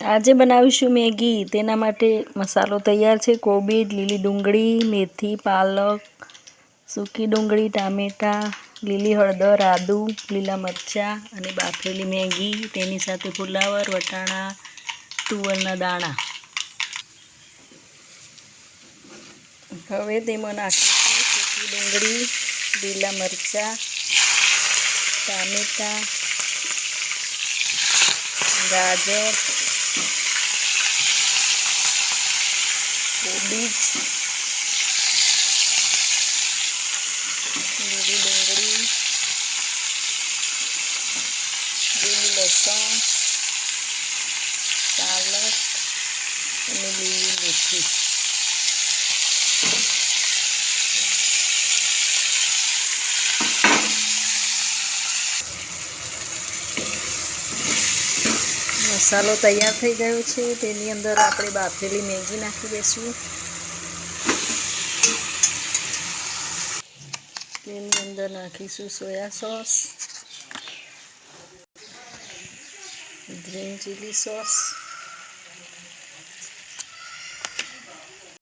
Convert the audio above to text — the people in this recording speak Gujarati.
આજે બનાવીશું મેગી। તેના માટે મસાલો તૈયાર છે। કોબીજ, લીલી ડુંગળી, મેથી, પાલક, સૂકી ડુંગળી, ટામેટા, લીલી હળદર, આદુ, લીલા મરચાં અને બાફેલી મેગી। તેની સાથે ફુલાવર, વટાણા, તુવરના દાણા। હવે તેમાં નાખીશું સૂકી ડુંગળી, લીલા મરચાં, ટામેટા, ગાજર, કોબીજ, લીલી ડુંગળી, લીલી લસણ, પાલક અને લીલી મેથી। મસાલો તૈયાર થઈ ગયો છે। તેની અંદર આપણે બાફેલી મેગી નાખી દઈશું। તેની અંદર નાખીશું soya sauce, green chilli sauce,